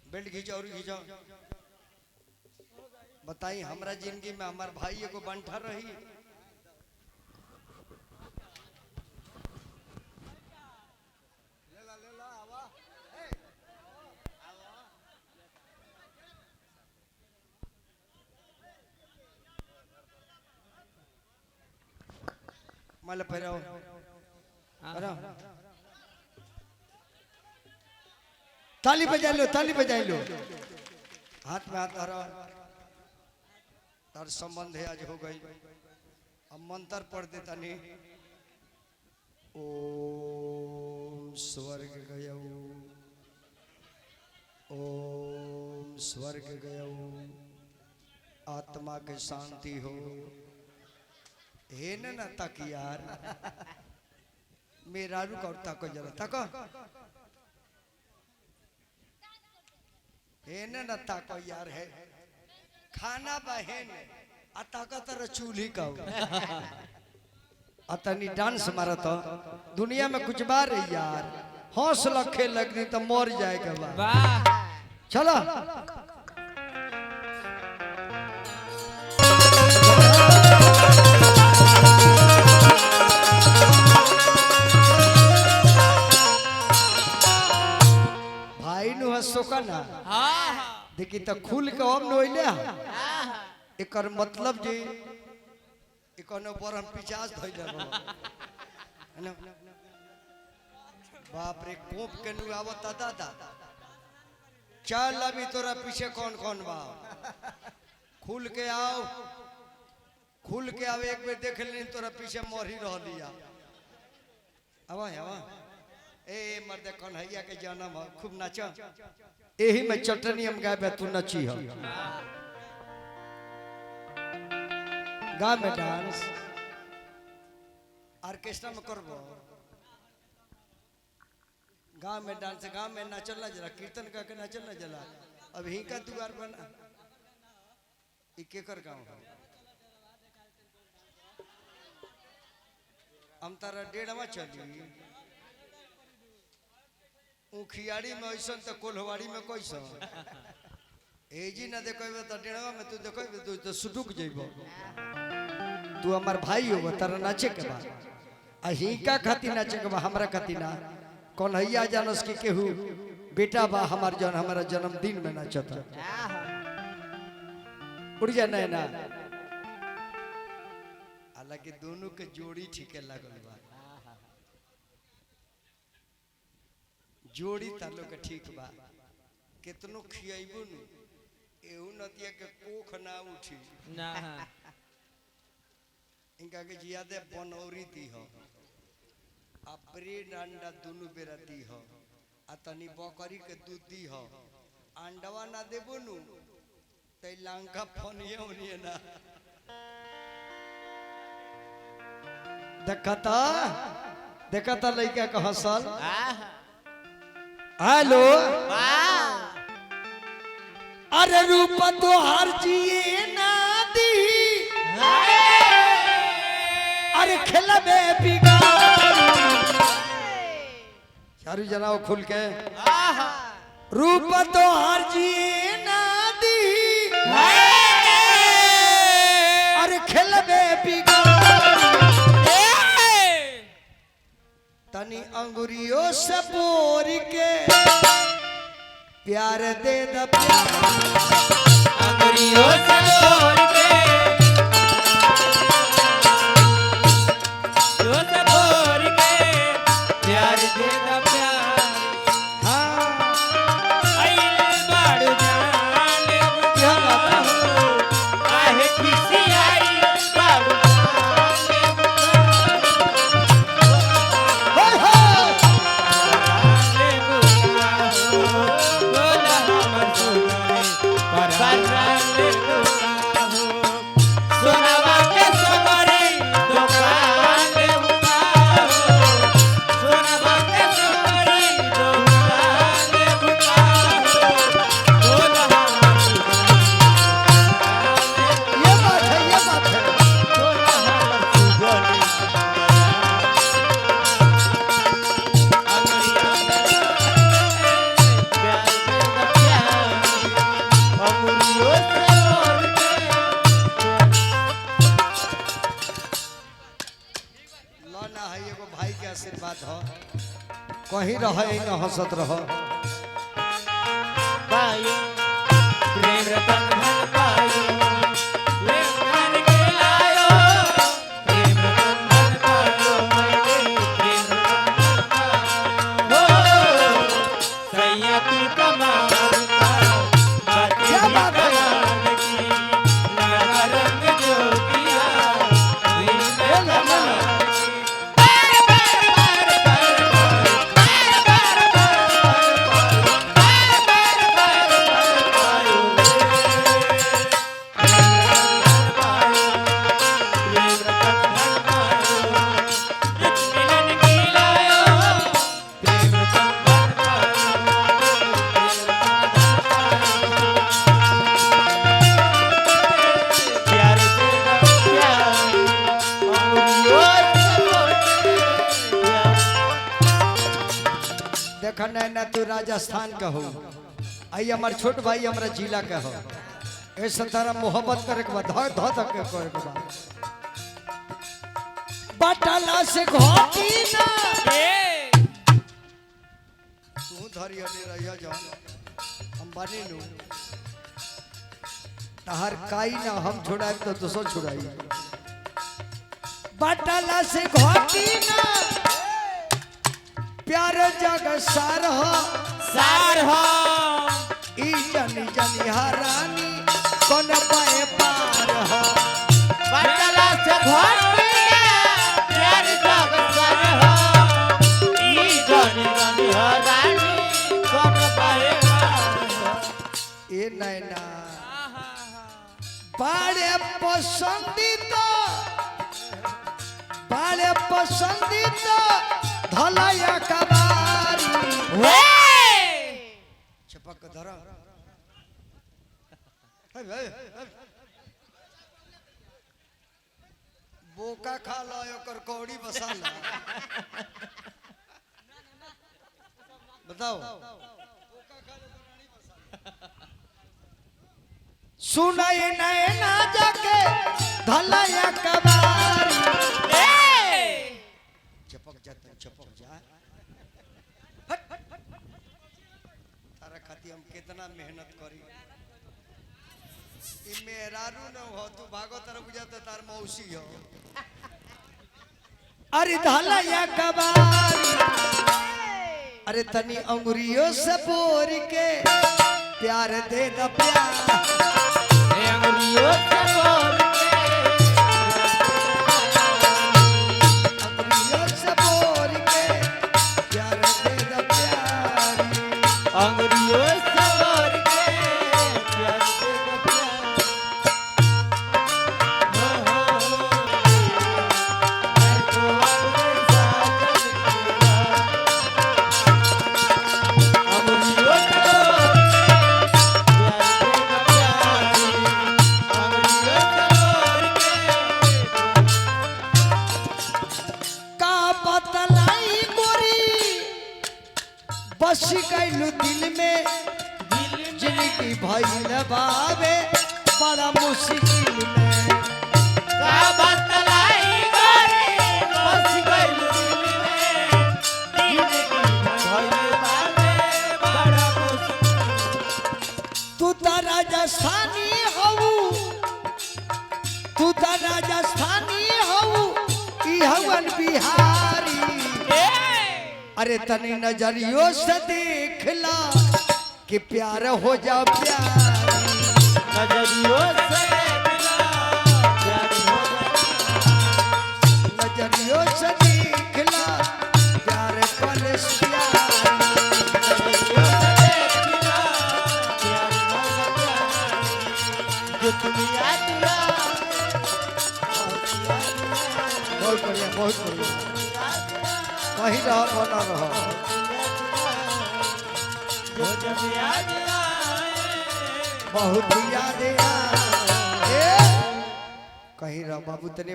Belt खींचो और खींचो। बताई हमारा जिंदगी में हमार भाई एगो बंठा रही। माला पहराओ ताली बजा लो, ताली बजा लो। हाथ में हाथ धरो। तार संबंध है आज हो गई। अब मंत्र पढ़ देता नहीं। ओम स्वर्ग गयो, ओम स्वर्ग गयो, आत्मा के शांति हो। हे न तक यार मेरा रुक और तको जरा तको। हे न तको यार है खाना बहन अतका तर चूल्ही का अतनी डांस मारा तो दुनिया में कुछ बार है यार। हौसला खेल लगनी तो मर जाएगा। वाह चलो भाई नु हंसो का ना। देखी तो खुल के अब नोइले एकर मतलब जी इकोनो पर हम पिचास धइले है। बाप रे कोप के नु आवता दादा। चल अभी तोरा पीछे कौन कौन बा। खुल के आओ, खुल के आओ। एक बेर देख लेनी तोरा पीछे मोर ही रह लिया। आवा आवा ए मर्द कन्हैया के जन्म है खूब नाचो। यही में चटनी हम गाए तू नची हो। गा में डांस ऑर्केस्ट्रा में करबो। गाँव में डांस गाँव में नाचल ना जरा कीर्तन करके नाचल ना जला। अब ही का दुआर बना केकर गाँव है। हम तारा डेढ़वा चली उखियाड़ी में ऐसा तो कोल्हवाड़ी में कैसा एजी ना देखो तो डेढ़वा में तू देखो तो सुटुक जेबो। तू हमार भाई हो तारा नाचे के बा अही का खाती नाचे के बा हमरा खाती ना। कन्हैया जानस की केहू बेटा बा हमार जन हमारा जन्मदिन में नाचता। उड़ जा ना हालांकि दोनों के जोड़ी ठीक लागल बा। जोड़ी तालो के ठीक बा। कितनो खियाइबो नु एहू नतिया के कोख ना उठी ना। इनका के जियादे बनौरी दी हो अपरे अंडा दोनों बेरा दी हो अतनी बकरी के दूध दी हो। अंडवा ना देबो नु तै लंका फनिए उनिए ना। देखता देखता लइका के हंसल। हेलो अरे रूप तो हर जिए ना दी। अरे खेला में बिगाड़ चारू जनाओ खुल के। रूप तो हर जिए ना दी। अरे खेला में बिगाड़ तनी अंगुरियों से बोर के प्यार दे द प्यार। अंगुरियों से बोर के प्यार दे द प्यार। हाँ बाड़ू जाने आहे किसी आई बाड़ू कहीं रह न हंसत रह। पायो प्रेम रतन धन पायो, प्रेम धन के लायो, प्रेम रतन धन पायो, मैंने प्रेम रतन धन पायो। हो सैया तू कमाल का, क्या बात है? कमाल की, लगा रंग जो किया, ये लगा। देखा ना तू राजस्थान का हो, आई हमार छोट भाई हमारा जिला का हो, ऐसा तारा मोहब्बत करे के बाद ध ध के करे के बाद बटला से घोटी ना तू धरी अने रहिया जा हम बने नु तहर काई ना हम छोड़ाई तो दूसरा छुड़ाई। बटला से घोटी ना प्यार जग सार हो, सार हो ई जनी जनी हरानी कौन पाए पार हो। बटला से घोटिया प्यार जग सर हो, ई जानी जानी हरानी कौन पाए पार हो। ए नैना बड़े पसंदीदा, बड़े पसंदीदा धलाया कबारी चपक धरा बोका खा लो ओकर कौड़ी बसा लो। बताओ सुनाई नैना जाके धलाया कबारी चपक जाता चपक जा। तारा खाती हम कितना मेहनत करी, ई मेहरारू न हो तू भागो तरह बुझा तो तार मौसी हो। अरे धलाया कबारी अरे तनी अंगुरियों से बोर के प्यार दे द प्यार, ए अंगुरियों से बोल अंगुरियों से बोर के प्यार दे द प्यार। अंगुरियों से बोल के प्यार दे दो प्यार। हो हो मैं तो अपने साथ तेरा, अंगुरियों से बोल के प्यार दे दो प्यार। अंगुरियों से बोल के का बतलाई गोरी बस गइलू दिल में, दिल में जिंदगी भइल बावे बड़ा मुश्किल में। का बतलाई गोरी बस गइल दिल में, जिंदगी भइल बावे बड़ा मुश्किल। तू तो राजस्थानी हऊ, तू तो राजस्थानी हऊ ई हवन बिहारी। अरे तनी नजरियों से देखला कि प्यार हो जा प्यारी। नजरियों से देखला प्यार हो जाए, नजरियों से देखला प्यार पलस प्यारी। नजरियों से देखला प्यार हो जाए। जो तुम याद दिया बहुत बढ़िया बहुत बढ़िया, वही रहो बना रहो। जो जब याद आए बहुत याद आए कहीं रहो बाबू तने